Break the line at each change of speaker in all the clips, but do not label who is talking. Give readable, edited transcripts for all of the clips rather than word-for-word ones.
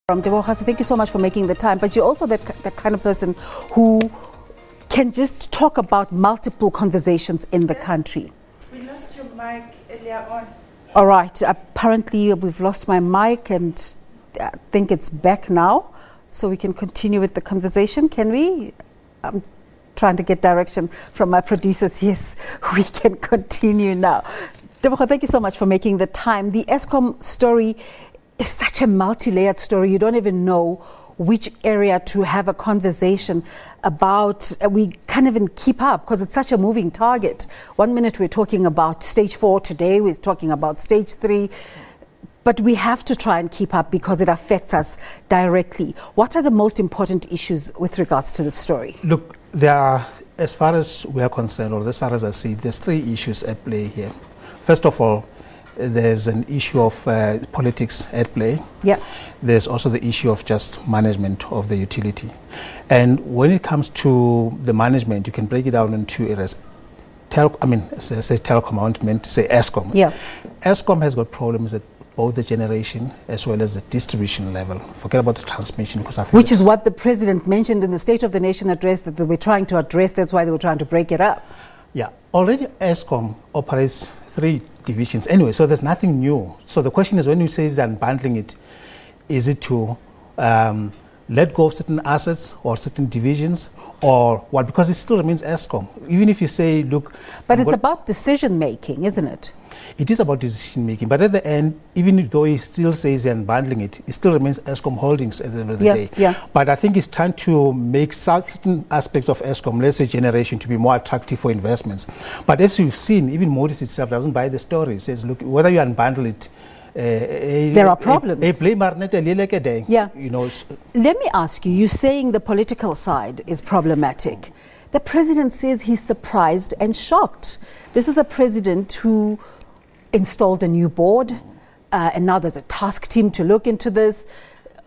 Tebogo Khaas, thank you so much for making the time. But you're also that kind of person who can just talk about multiple conversations in the country.
We lost your mic earlier on.
All right. Apparently, we've lost my mic, and I think it's back now. So we can continue with the conversation. Can we? I'm trying to get direction from my producers. Yes, we can continue now. Tebogo, thank you so much for making the time. The Eskom story is such a multi-layered story. You don't even know which area to have a conversation about. We can't even keep up because it's such a moving target. 1 minute we're talking about stage 4, today we're talking about stage 3. But we have to try and keep up because it affects us directly. What are the most important issues with regards to the story?
Look, there are, as far as we are concerned, or as far as I see, there's 3 issues at play here. First of all, there's an issue of politics at play.
Yeah.
There's also the issue of just management of the utility. And when it comes to the management, you can break it down in 2 areas. Say telecom, I meant to say Eskom.
Yeah.
Eskom has got problems at both the generation as well as the distribution level. Forget about the transmission, because I think
which is what the president mentioned in the State of the Nation address that they were trying to address. That's why they were trying to break it up.
Yeah. Already Eskom operates 3 divisions anyway, so there's nothing new. So the question is, when you say unbundling it, is it to let go of certain assets or certain divisions, or what? Because it still remains Eskom. Even if you say, look...
But it's about decision making, isn't it?
It is about decision making, but at the end, even though he still says unbundling it, it still remains Eskom Holdings at the end of the day.
Yeah.
But I think it's trying to make certain aspects of Eskom, let's say generation, to be more attractive for investments. But as you've seen, even Modis itself doesn't buy the story. It says, look, whether you unbundle it,
there are problems.
Yeah. You know.
Let me ask you, you're saying the political side is problematic. The president says he's surprised and shocked. This is a president who installed a new board, and now there's a task team to look into this.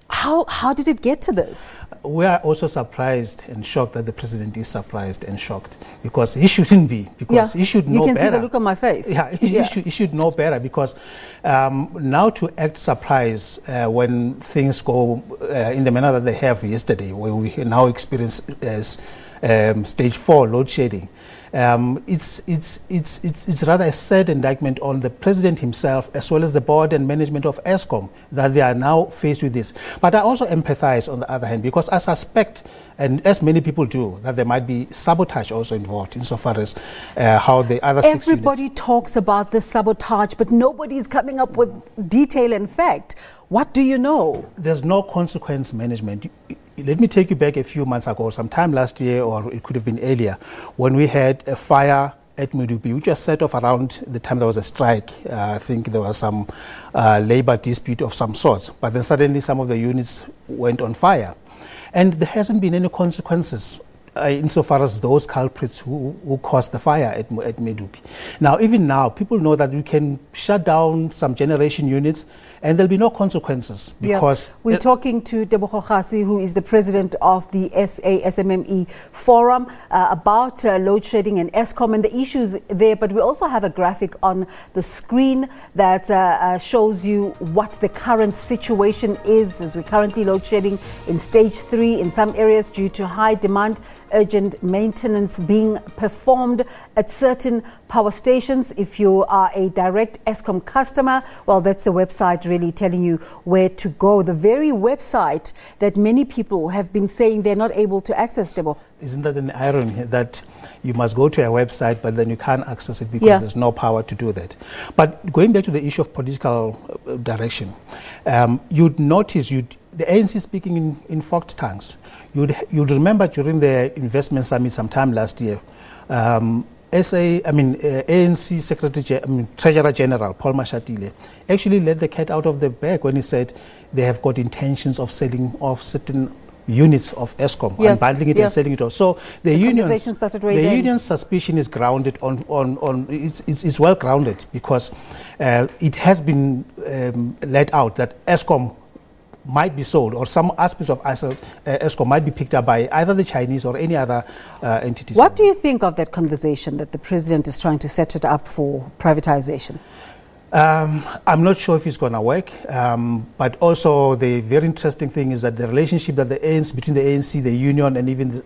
How did it get to this?
We are also surprised and shocked that the president is surprised and shocked, because he shouldn't be, because he should know better.
You can see the look on my face.
Yeah, he should know better, because now to act surprised when things go in the manner that they have yesterday, where we now experience stage 4 load shedding. It's rather a sad indictment on the president himself, as well as the board and management of Eskom, that they are now faced with this. But I also empathize on the other hand, because I suspect, and as many people do, that there might be sabotage also involved insofar as how the other 6 units...
Everybody talks about this sabotage, but nobody's coming up with detail and fact. What do you know? There's
no consequence management. Let me take you back a few months ago, sometime last year, or it could have been earlier, when we had a fire at Medupi, which was set off around the time there was a strike. I think there was some labor dispute of some sorts, but then suddenly some of the units went on fire. And there hasn't been any consequences insofar as those culprits who caused the fire at Medupi. Now, even now, people know that we can shut down some generation units and there'll be no consequences, because...
Yeah. We're talking to Tebogo Khaas, who is the president of the SABC forum, about load shedding and Eskom and the issues there. But we also have a graphic on the screen that shows you what the current situation is, as we're currently load shedding in stage 3 in some areas due to high demand, urgent maintenance being performed at certain power stations. If you are a direct Eskom customer, well, that's the website really telling you where to go. The very website that many people have been saying they're not able to access, Tebogo.
Isn't that an irony that you must go to a website, but then you can't access it because there's no power to do that? But going back to the issue of political direction, you'd notice the ANC speaking in forked tongues. You'd remember during the investment summit sometime last year, ANC Treasurer General Paul Mashatile actually let the cat out of the bag when he said they have got intentions of selling off certain units of Eskom, and bundling it and selling it off. So the union's suspicion is grounded on it's well grounded, because it has been let out that Eskom might be sold, or some aspects of Eskom might be picked up by either the Chinese or any other entities.
What do you think of that conversation that the president is trying to set it up for privatization?
I'm not sure if it's going to work, but also the very interesting thing is that the relationship that between the ANC, the union, and even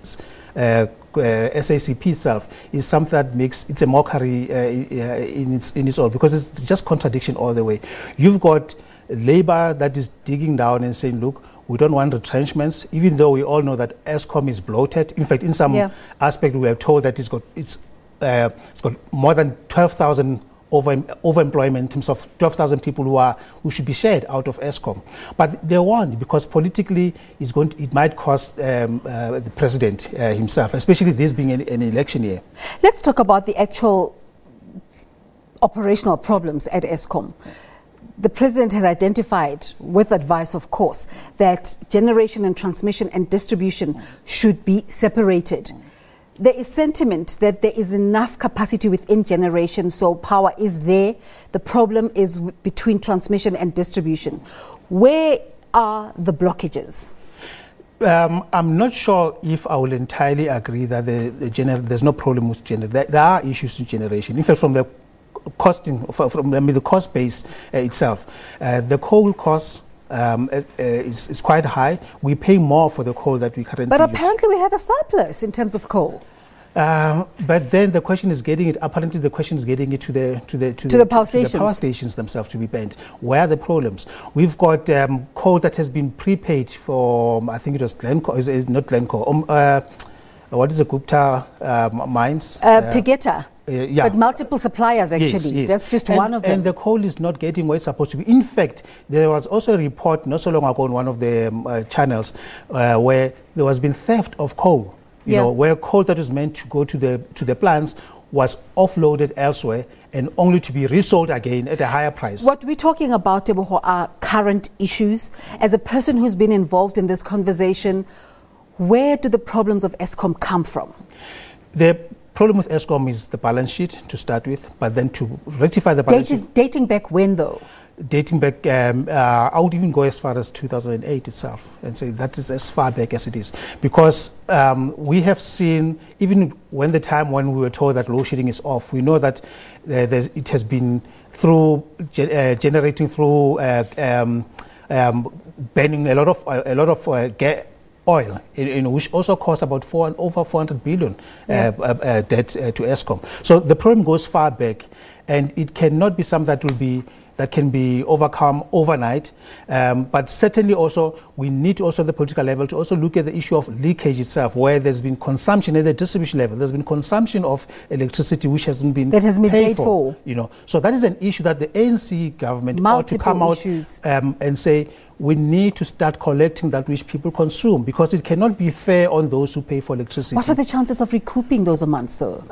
the SACP itself is something that makes it's a mockery in its own, because it's just contradiction all the way. You've got Labour that is digging down and saying, look, we don't want retrenchments, even though we all know that Eskom is bloated. In fact, in some aspect, we are told that it's got more than 12,000 overemployment in terms of 12,000 people who should be shared out of Eskom. But they won't, because politically it might cost the president himself, especially this being an election year.
Let's talk about the actual operational problems at Eskom. The president has identified, with advice of course, that generation and transmission and distribution should be separated. There is sentiment that there is enough capacity within generation, so power is there. The problem is between transmission and distribution. Where are the blockages?
I'm not sure if I will entirely agree that there's no problem with generation. There are issues with generation. In fact, from the costing, the cost base itself, the coal cost is quite high. We pay more for the coal that we currently use.
But apparently we have a surplus in terms of coal.
But then the question is getting it. Apparently, the question is getting it to the power stations themselves to be banned. Where are the problems? We've got coal that has been prepaid for. I think it was Glencore. Is not Glencore. What is the Gupta mines?
Tegeta.
Yeah.
But multiple suppliers, actually.
Yes.
That's just one of them.
And the coal is not getting where it's supposed to be. In fact, there was also a report not so long ago on one of the channels where there has been theft of coal. You know, where coal that was meant to go to the plants was offloaded elsewhere and only to be resold again at a higher price.
What we're talking about, Tebogo, are current issues. As a person who's been involved in this conversation, where do the problems of Eskom come from?
The problem with Eskom is the balance sheet to start with, but then to rectify the balance sheet.
Dating back when, though?
Dating back, I would even go as far as 2008 itself and say that is as far back as it is. Because we have seen, even when we were told that load shedding is off, we know that it has been through generating through burning a lot of oil, which also costs about over 400 billion debt to Eskom. So the problem goes far back, and it cannot be something that can be overcome overnight. But certainly also, we need to also at the political level to also look at the issue of leakage itself, where there's been consumption at the distribution level. There's been consumption of electricity which hasn't been paid for. You know, so that is an issue that the ANC government ought to come out and say, we need to start collecting that which people consume, because it cannot be fair on those who pay for electricity.
What are the chances of recouping those amounts, though?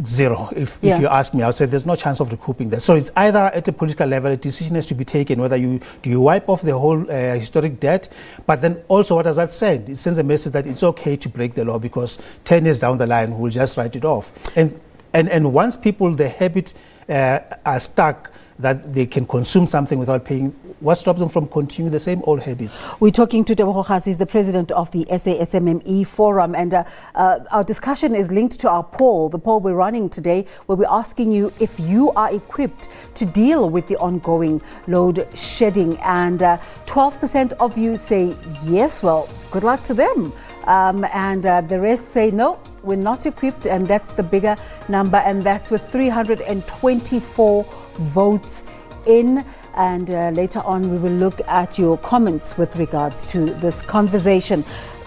Zero. If you ask me, I would say there's no chance of recouping that. So it's either at a political level, a decision has to be taken whether do you wipe off the whole historic debt, but then also what does that send? It sends a message that it's okay to break the law, because 10 years down the line we'll just write it off. And once people, the habit are stuck that they can consume something without paying, what stops them from continuing the same old habits?
We're talking to Tebogo Khaas. He's the president of the SASMME Forum, and our discussion is linked to our poll, the poll we're running today, where we're asking you if you are equipped to deal with the ongoing load shedding, and 12% of you say yes. Well, good luck to them. And the rest say no, we're not equipped, and that's the bigger number, and that's with 324 votes in. And later on we will look at your comments with regards to this conversation.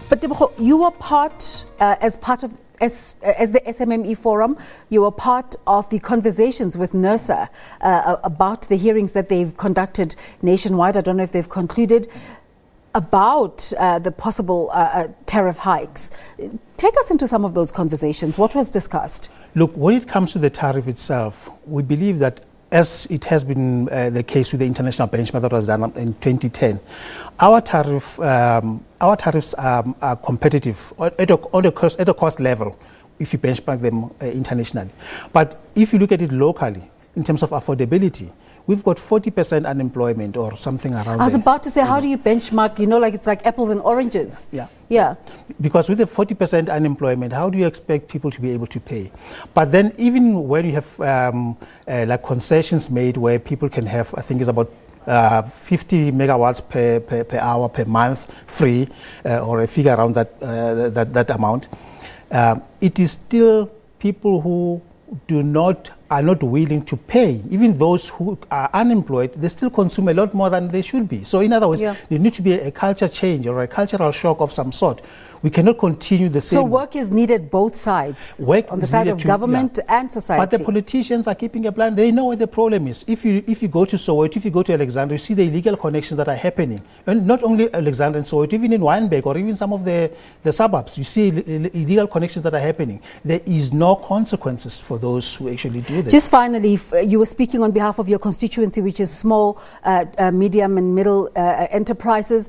But Tebogo, you were part, as the SMME Forum, you were part of the conversations with NERSA about the hearings that they've conducted nationwide. I don't know if they've concluded about the possible tariff hikes. Take us into some of those conversations. What was discussed? Look,
when it comes to the tariff itself, we believe that, as it has been the case with the international benchmark that was done in 2010, our tariffs are competitive at a cost level if you benchmark them internationally. But if you look at it locally, in terms of affordability, we've got 40% unemployment or something around
I was
there.
about to say, how do you benchmark, you know, like it's like apples and oranges?
Yeah.
Yeah.
Because with the 40% unemployment, how do you expect people to be able to pay? But then even when you have like concessions made where people can have, I think it's about 50 megawatts per hour per month free, or a figure around that amount, it is still people who are not willing to pay. Even those who are unemployed, they still consume a lot more than they should be. So in other words, there needs to be a culture change or a cultural shock of some sort. We cannot continue the same.
So work is needed both sides, on the side of government and society.
But the politicians are keeping a plan. They know where the problem is. If you go to Soweto, if you go to Alexandria, you see the illegal connections that are happening. And not only Alexandria and Soweto, even in Wynberg or even some of the suburbs, you see illegal connections that are happening. There is no consequences for those who actually do this.
Just finally, you were speaking on behalf of your constituency, which is small, medium and middle enterprises.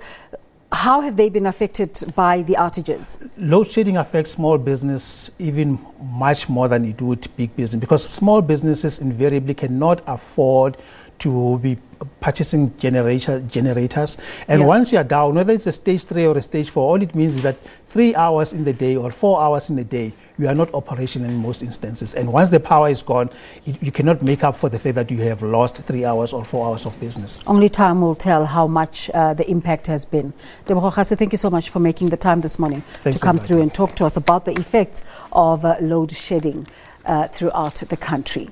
How have they been affected by the outages?
Load shedding affects small business even much more than it would big business, because small businesses invariably cannot afford to be purchasing generators. And once you are down, whether it's a stage 3 or a stage 4, all it means is that 3 hours in the day or 4 hours in the day, you are not operational in most instances. And once the power is gone, you cannot make up for the fact that you have lost 3 hours or 4 hours of business.
Only time will tell how much the impact has been. Tebogo Khaas, thank you so much for making the time this morning to come through and talk to us about the effects of load shedding throughout the country.